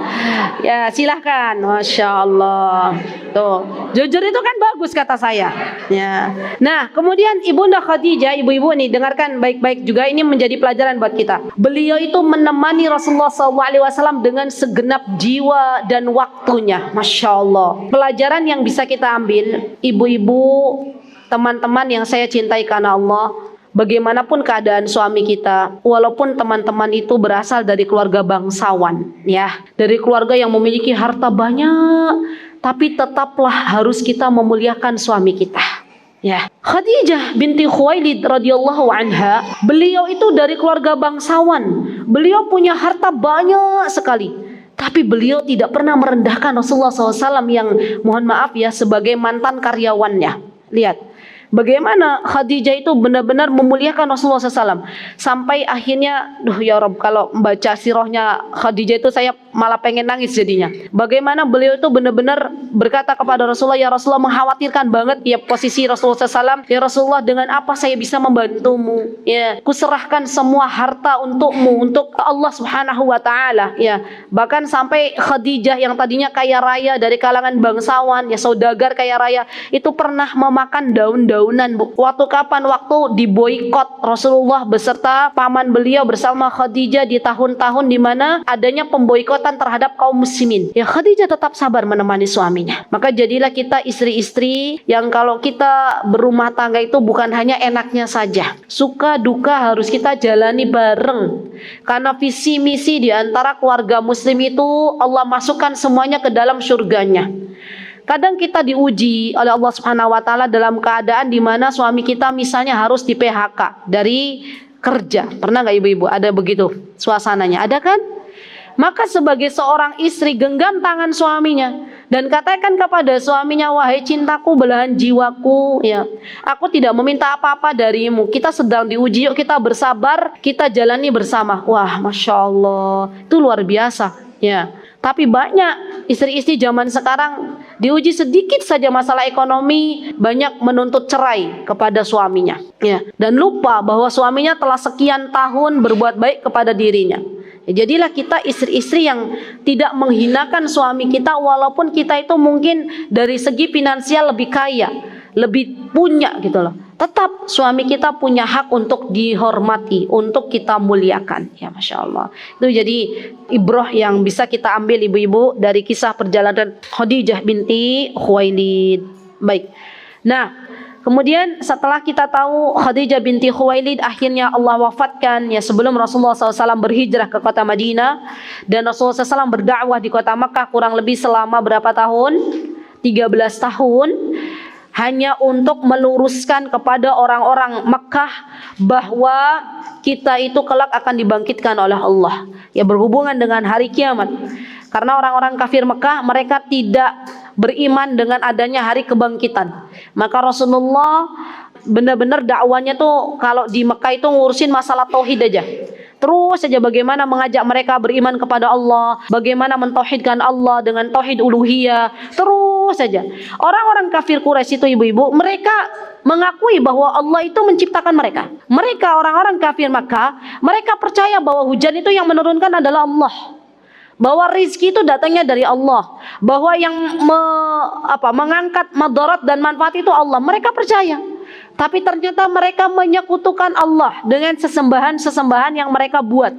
Ya silahkan. Masya Allah. Tuh, jujur itu kan bagus kata saya. Ya. Nah, kemudian Ibunda Khadijah, ibu-ibu nih dengarkan baik-baik juga, ini menjadi pelajaran buat kita. Beliau itu menemani Rasulullah SAW dengan segenap jiwa dan waktunya. Masya Allah. Pelajaran yang bisa kita ambil, ibu-ibu, teman-teman yang saya cintai karena Allah, bagaimanapun keadaan suami kita, walaupun teman-teman itu berasal dari keluarga bangsawan, ya, dari keluarga yang memiliki harta banyak, tapi tetaplah harus kita memuliakan suami kita. Ya, Khadijah binti Khuwailid radhiyallahu anha, beliau itu dari keluarga bangsawan. Beliau punya harta banyak sekali. Tapi beliau tidak pernah merendahkan Rasulullah SAW yang mohon maaf ya sebagai mantan karyawannya. Lihat, bagaimana Khadijah itu benar-benar memuliakan Rasulullah SAW. Sampai akhirnya, ya Rabb, kalau membaca sirahnya Khadijah itu saya malah pengen nangis jadinya. Bagaimana beliau itu benar-benar berkata kepada Rasulullah, ya Rasulullah, mengkhawatirkan banget ya posisi Rasulullah SAW. Ya Rasulullah, dengan apa saya bisa membantumu? Ya, kuserahkan semua harta untukmu, untuk Allah Subhanahu wa Ta'ala. Ya, bahkan sampai Khadijah yang tadinya kaya raya dari kalangan bangsawan, ya saudagar kaya raya, itu pernah memakan daun-daunan, Bu. Waktu kapan? Waktu diboikot Rasulullah beserta paman beliau bersama Khadijah di tahun-tahun di mana adanya pemboikotan terhadap kaum muslimin. Ya, Khadijah tetap sabar menemani suaminya. Maka jadilah kita istri-istri yang kalau kita berumah tangga itu bukan hanya enaknya saja. Suka duka harus kita jalani bareng. Karena visi misi di antara keluarga muslim itu Allah masukkan semuanya ke dalam surganya. Kadang kita diuji oleh Allah Subhanahu wa Ta'ala dalam keadaan di mana suami kita misalnya harus di PHK dari kerja. Pernah nggak ibu-ibu ada begitu suasananya? Ada kan? Maka sebagai seorang istri, genggam tangan suaminya dan katakan kepada suaminya, wahai cintaku, belahan jiwaku, ya, aku tidak meminta apa-apa darimu. Kita sedang diuji, yuk kita bersabar, kita jalani bersama. Wah, Masya Allah, itu luar biasa. Ya, tapi banyak istri-istri zaman sekarang diuji sedikit saja masalah ekonomi, banyak menuntut cerai kepada suaminya. Ya, dan lupa bahwa suaminya telah sekian tahun berbuat baik kepada dirinya. Ya, jadilah kita istri-istri yang tidak menghinakan suami kita, walaupun kita itu mungkin dari segi finansial lebih kaya, lebih punya gitu loh. Tetap suami kita punya hak untuk dihormati, untuk kita muliakan. Ya, Masya Allah. Itu jadi ibrah yang bisa kita ambil ibu-ibu dari kisah perjalanan Khadijah binti Khuwailid. Baik. Nah, kemudian setelah kita tahu Khadijah binti Khuwailid akhirnya Allah wafatkan ya sebelum Rasulullah SAW berhijrah ke kota Madinah, dan Rasulullah SAW berdakwah di kota Makkah kurang lebih selama berapa tahun? 13 tahun, hanya untuk meluruskan kepada orang-orang Makkah bahwa kita itu kelak akan dibangkitkan oleh Allah, ya berhubungan dengan hari kiamat. Karena orang-orang kafir Mekah mereka tidak beriman dengan adanya hari kebangkitan. Maka Rasulullah benar-benar dakwanya tuh kalau di Mekah itu ngurusin masalah tauhid aja. Terus saja bagaimana mengajak mereka beriman kepada Allah, bagaimana mentauhidkan Allah dengan tauhid uluhiyah. Terus saja. Orang-orang kafir Quraisy itu ibu-ibu, mereka mengakui bahwa Allah itu menciptakan mereka. Mereka orang-orang kafir Makkah, mereka percaya bahwa hujan itu yang menurunkan adalah Allah, bahwa rizki itu datangnya dari Allah, bahwa yang mengangkat madarat dan manfaat itu Allah. Mereka percaya. Tapi ternyata mereka menyekutukan Allah dengan sesembahan-sesembahan yang mereka buat.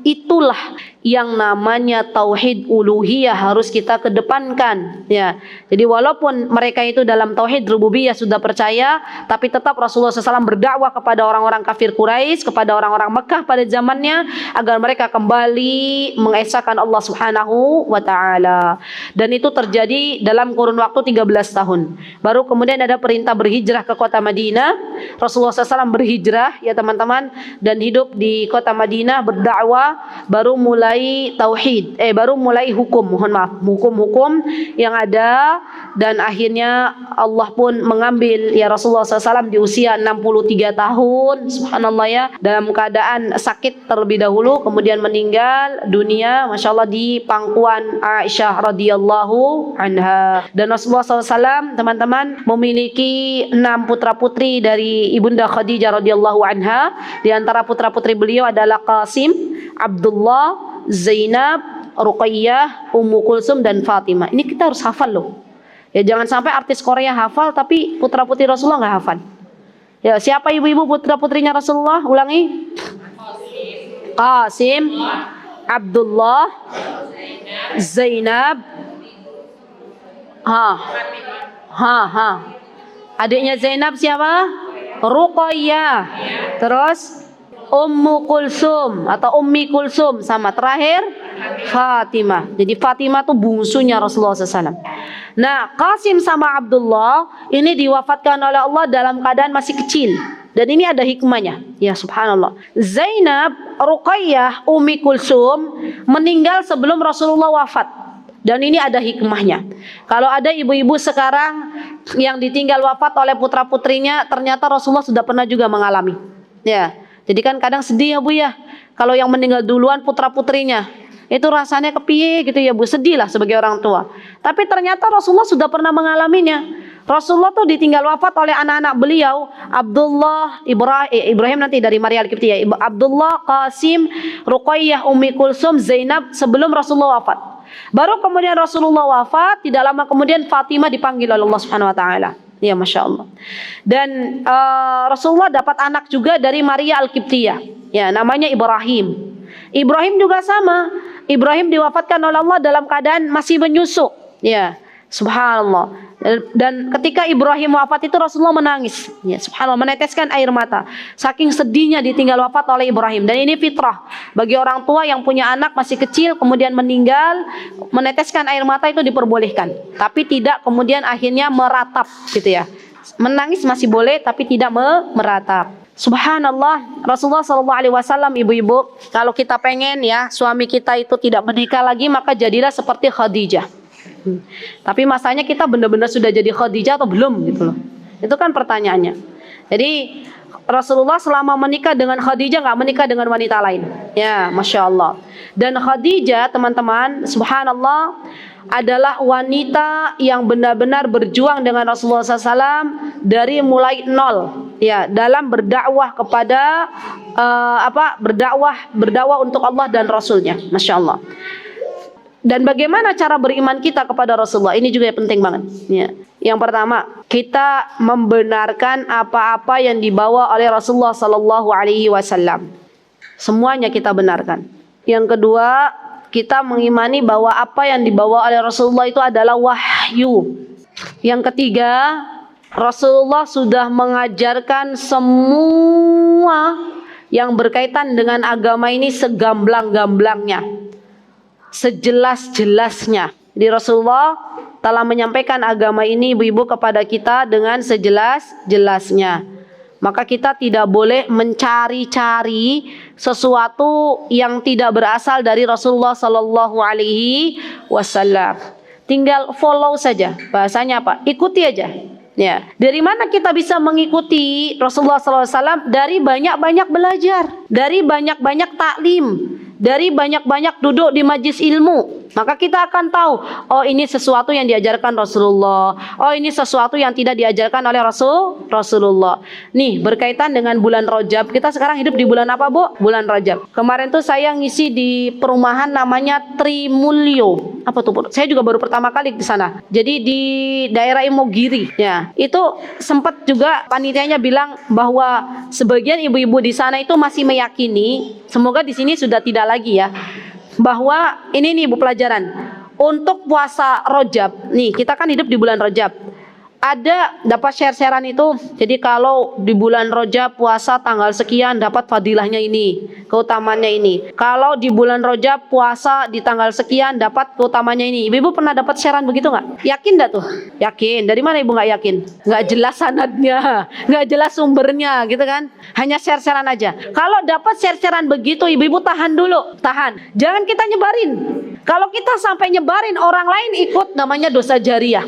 Itulah yang namanya tauhid uluhiyah harus kita kedepankan, ya. Jadi walaupun mereka itu dalam tauhid rububiyah sudah percaya, tapi tetap Rasulullah SAW berdakwah kepada orang-orang kafir Quraisy, kepada orang-orang Mekah pada zamannya, agar mereka kembali mengesahkan Allah Subhanahu wa Ta'ala. Dan itu terjadi dalam kurun waktu 13 tahun. Baru kemudian ada perintah berhijrah ke kota Madinah. Rasulullah SAW berhijrah, ya teman-teman, dan hidup di kota Madinah berdakwah. Baru mulai tauhid, baru mulai hukum-hukum yang ada, dan akhirnya Allah pun mengambil ya Rasulullah SAW di usia 63 tahun, subhanallah ya, dalam keadaan sakit terlebih dahulu, kemudian meninggal dunia, masya Allah, di pangkuan Aisyah radhiyallahu anha. Dan Rasulullah SAW teman-teman memiliki 6 putra putri dari ibunda Khadijah radhiyallahu anha. Di antara putra putri beliau adalah Qasim, Abdullah, Zainab, Ruqayyah, Ummu Kulsum, dan Fatimah. Ini kita harus hafal loh. Ya jangan sampai artis Korea hafal tapi putra putri Rasulullah nggak hafal. Ya, siapa ibu-ibu putra putrinya Rasulullah? Ulangi. Qasim, Abdullah, Zainab, Adiknya Zainab siapa? Ruqayyah. Terus Ummu Kulsum atau Ummi Kulsum, sama terakhir Fatimah. Jadi Fatimah tuh bungsunya Rasulullah SAW. Nah, Qasim sama Abdullah ini diwafatkan oleh Allah dalam keadaan masih kecil. Dan ini ada hikmahnya. Ya subhanallah. Zainab, Ruqayyah, Ummi Kulsum meninggal sebelum Rasulullah wafat. Dan ini ada hikmahnya. Kalau ada ibu-ibu sekarang yang ditinggal wafat oleh putra-putrinya, ternyata Rasulullah sudah pernah juga mengalami. Ya. Jadi kan kadang sedih ya Bu ya, kalau yang meninggal duluan putra-putrinya. Itu rasanya kepiye gitu ya Bu, sedih lah sebagai orang tua. Tapi ternyata Rasulullah sudah pernah mengalaminya. Rasulullah tuh ditinggal wafat oleh anak-anak beliau, Abdullah, Ibrahim nanti dari Maria Al-Qibtiyah, Abdullah, Qasim, Ruqayyah, Ummi Kulsum, Zainab sebelum Rasulullah wafat. Baru kemudian Rasulullah wafat, tidak lama kemudian Fatimah dipanggil oleh Allah Subhanahu wa taala. Ya Masya Allah. Dan Rasulullah dapat anak juga dari Maria Al-Qibtiyah. Ya, namanya Ibrahim. Ibrahim juga sama. Ibrahim diwafatkan oleh Allah dalam keadaan masih menyusu. Ya, subhanallah. Dan ketika Ibrahim wafat itu Rasulullah menangis. Ya, subhanallah, meneteskan air mata. Saking sedihnya ditinggal wafat oleh Ibrahim. Dan ini fitrah bagi orang tua yang punya anak masih kecil kemudian meninggal, meneteskan air mata itu diperbolehkan. Tapi tidak kemudian akhirnya meratap gitu ya. Menangis masih boleh tapi tidak meratap. Subhanallah, Rasulullah SAW, ibu-ibu, kalau kita pengen ya suami kita itu tidak menikah lagi, maka jadilah seperti Khadijah. Tapi masanya kita benar-benar sudah jadi Khadijah atau belum gitu loh. Itu kan pertanyaannya. Jadi Rasulullah selama menikah dengan Khadijah nggak menikah dengan wanita lain. Ya, Masya Allah. Dan Khadijah teman-teman, subhanallah, adalah wanita yang benar-benar berjuang dengan Rasulullah SAW dari mulai nol, ya, dalam berdakwah kepada berdakwah untuk Allah dan Rasulnya, Masya Allah. Dan bagaimana cara beriman kita kepada Rasulullah, ini juga penting banget. Ya. Yang pertama, kita membenarkan apa-apa yang dibawa oleh Rasulullah SAW. Semuanya kita benarkan. Yang kedua, kita mengimani bahwa apa yang dibawa oleh Rasulullah itu adalah wahyu. Yang ketiga, Rasulullah sudah mengajarkan semua yang berkaitan dengan agama ini segamblang-gamblangnya, sejelas-jelasnya. Jadi Rasulullah telah menyampaikan agama ini ibu-ibu kepada kita dengan sejelas-jelasnya. Maka kita tidak boleh mencari-cari sesuatu yang tidak berasal dari Rasulullah Sallallahu Alaihi Wasallam. Tinggal follow saja. Bahasanya apa? Ikuti aja. Ya. Dari mana kita bisa mengikuti Rasulullah Sallallahu Alaihi Wasallam? Dari banyak-banyak belajar, dari banyak-banyak taklim, dari banyak-banyak duduk di majlis ilmu. Maka kita akan tahu, oh ini sesuatu yang diajarkan Rasulullah, oh ini sesuatu yang tidak diajarkan oleh Rasulullah. Nih, berkaitan dengan bulan Rajab. Kita sekarang hidup di bulan apa, Bu? Bulan Rajab. Kemarin tuh saya ngisi di perumahan namanya Trimulyo. Apa tuh, Bu? Saya juga baru pertama kali di sana. Jadi di daerah Imogiri, ya. Itu sempat juga panitianya bilang bahwa sebagian ibu-ibu di sana itu masih meyakini, semoga di sini sudah tidak lagi ya, bahwa ini nih Bu pelajaran untuk puasa Rajab. Nih kita kan hidup di bulan Rajab. Ada dapat share-sharean itu. Jadi kalau di bulan Rajab puasa tanggal sekian dapat fadilahnya ini, keutamaannya ini. Kalau di bulan Rajab puasa di tanggal sekian dapat keutamanya ini. Ibu pernah dapat sharean begitu nggak? Yakin nggak tuh? Yakin. Dari mana Ibu nggak yakin? Nggak jelas sanadnya, nggak jelas sumbernya, gitu kan? Hanya share-sharean aja. Kalau dapat share-sharean begitu, ibu tahan dulu, tahan. Jangan kita nyebarin. Kalau kita sampai nyebarin orang lain ikut, namanya dosa jariah.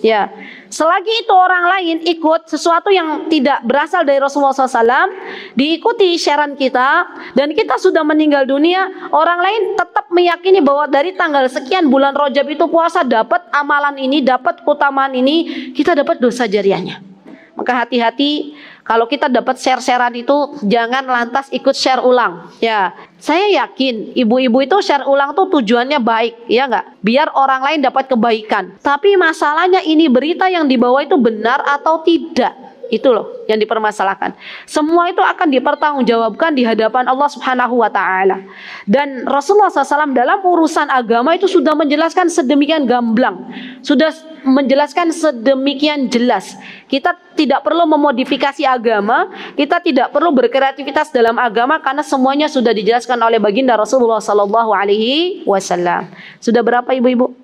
Ya. Selagi itu orang lain ikut sesuatu yang tidak berasal dari Rasulullah SAW, diikuti syaran kita, dan kita sudah meninggal dunia, orang lain tetap meyakini bahwa dari tanggal sekian bulan Rajab itu puasa dapat amalan ini, dapat keutamaan ini, kita dapat dosa jariahnya. Maka hati-hati kalau kita dapat share-sharean itu, jangan lantas ikut share ulang. Ya, saya yakin ibu-ibu itu share ulang tuh tujuannya baik, ya nggak? Biar orang lain dapat kebaikan. Tapi masalahnya ini berita yang dibawa itu benar atau tidak? Itu loh yang dipermasalahkan. Semua itu akan dipertanggungjawabkan di hadapan Allah Subhanahu wa taala. Dan Rasulullah SAW dalam urusan agama itu sudah menjelaskan sedemikian gamblang, sudah menjelaskan sedemikian jelas. Kita tidak perlu memodifikasi agama, kita tidak perlu berkreativitas dalam agama karena semuanya sudah dijelaskan oleh baginda Rasulullah SAW. Sudah berapa ibu-ibu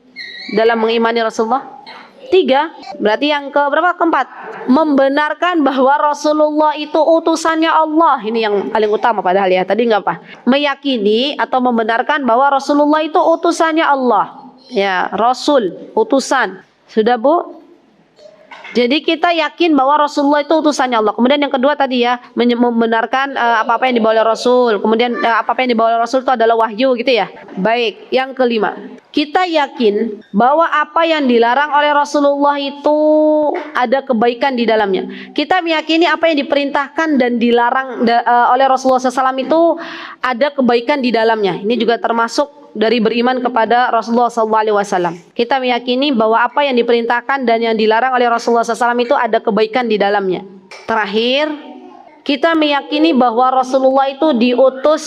dalam mengimani Rasulullah? 3. Berarti yang ke berapa? Keempat. Membenarkan bahwa Rasulullah itu utusannya Allah. Ini yang paling utama padahal ya. Tadi nggak apa. Meyakini atau membenarkan bahwa Rasulullah itu utusannya Allah. Ya, Rasul, utusan. Sudah Bu? Jadi kita yakin bahwa Rasulullah itu utusannya Allah. Kemudian yang kedua tadi ya, membenarkan apa-apa yang dibawa oleh Rasul. Kemudian apa-apa yang dibawa oleh Rasul itu adalah wahyu gitu ya. Baik, yang kelima. Kita yakin bahwa apa yang dilarang oleh Rasulullah itu ada kebaikan di dalamnya. Kita meyakini apa yang diperintahkan dan dilarang oleh Rasulullah SAW itu ada kebaikan di dalamnya. Ini juga termasuk dari beriman kepada Rasulullah SAW. Kita meyakini bahwa apa yang diperintahkan dan yang dilarang oleh Rasulullah SAW itu ada kebaikan di dalamnya. Terakhir, kita meyakini bahwa Rasulullah itu diutus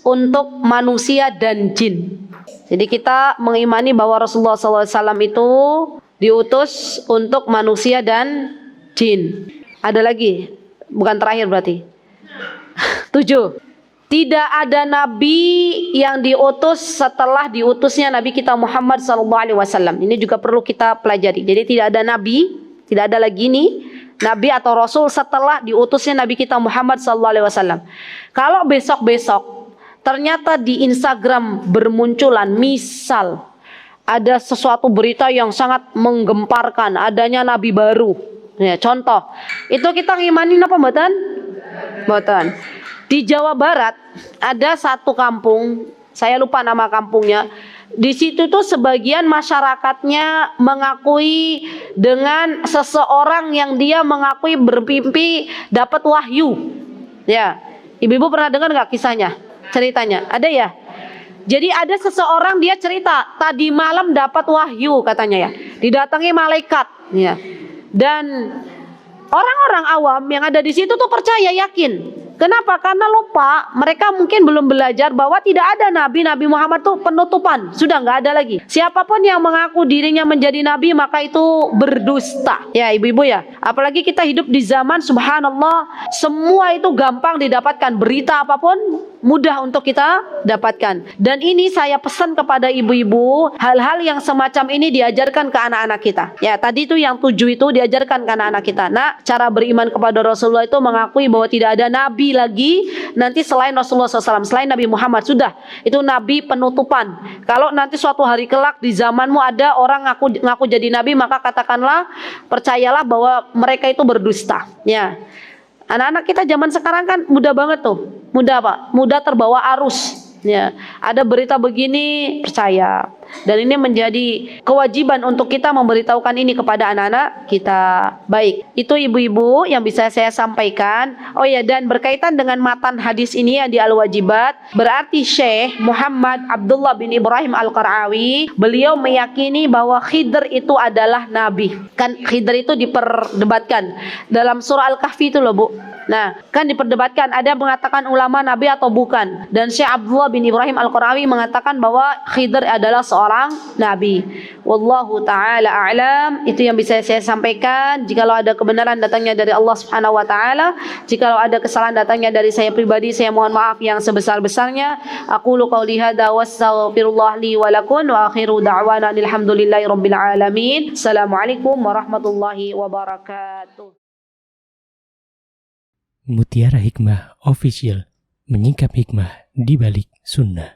untuk manusia dan jin. Jadi kita mengimani bahwa Rasulullah SAW itu diutus untuk manusia dan jin. Ada lagi, bukan terakhir berarti. 7. Tidak ada nabi yang diutus setelah diutusnya Nabi kita Muhammad SAW. Ini juga perlu kita pelajari. Jadi tidak ada nabi, tidak ada lagi nih nabi atau rasul setelah diutusnya Nabi kita Muhammad SAW. Kalau besok-besok ternyata di Instagram bermunculan misal ada sesuatu berita yang sangat menggemparkan adanya nabi baru. Ya, contoh, itu kita ngimanin apa mboten? Mboten. Di Jawa Barat ada satu kampung, saya lupa nama kampungnya. Di situ tuh sebagian masyarakatnya mengakui dengan seseorang yang dia mengakui bermimpi dapat wahyu. Ya, ibu-ibu pernah dengar nggak kisahnya? Ceritanya, ada ya? Jadi ada seseorang dia cerita tadi malam dapat wahyu katanya ya, didatangi malaikat. Ya, dan orang-orang awam yang ada di situ tuh percaya, yakin. Kenapa? Karena lupa, mereka mungkin belum belajar bahwa tidak ada Nabi Muhammad itu penutupan, sudah nggak ada lagi. Siapapun yang mengaku dirinya menjadi Nabi maka itu berdusta. Ya ibu-ibu ya, apalagi kita hidup di zaman subhanallah, semua itu gampang didapatkan, berita apapun mudah untuk kita dapatkan. Dan ini saya pesan kepada ibu-ibu, hal-hal yang semacam ini diajarkan ke anak-anak kita. Ya tadi itu yang 7 itu diajarkan ke anak-anak kita. Nah, cara beriman kepada Rasulullah itu mengakui bahwa tidak ada Nabi lagi nanti selain Rasulullah SAW, selain Nabi Muhammad, sudah itu Nabi penutupan. Kalau nanti suatu hari kelak di zamanmu ada orang ngaku jadi Nabi, maka katakanlah, percayalah bahwa mereka itu berdusta. Ya, anak-anak kita zaman sekarang kan mudah banget tuh, mudah pak, mudah terbawa arus. Ya, ada berita begini percaya, dan ini menjadi kewajiban untuk kita memberitahukan ini kepada anak-anak kita. Baik, itu ibu-ibu yang bisa saya sampaikan. Oh ya, dan berkaitan dengan matan hadis ini yang di Al-Wajibat, berarti Syekh Muhammad Abdullah bin Ibrahim Al-Qara'awi, beliau meyakini bahwa Khidr itu adalah nabi. Kan Khidr itu diperdebatkan dalam surah Al-Kahfi itu loh Bu. Nah, kan diperdebatkan, ada yang mengatakan ulama nabi atau bukan. Dan Syekh Abdullah bin Ibrahim Al-Qarawi mengatakan bahwa Khidr adalah seorang nabi. Wallahu taala a'lam. Itu yang bisa saya sampaikan. Jikalau ada kebenaran datangnya dari Allah Subhanahu wa taala, jikalau ada kesalahan datangnya dari saya pribadi, saya mohon maaf yang sebesar-besarnya. Aqulu qauli hadza wastaghfirullah li wa lakum wa akhiru da'wana alhamdulillahirabbil alamin. Assalamualaikum warahmatullahi wabarakatuh. Mutiara Hikmah Official, menyingkap hikmah di balik sunnah.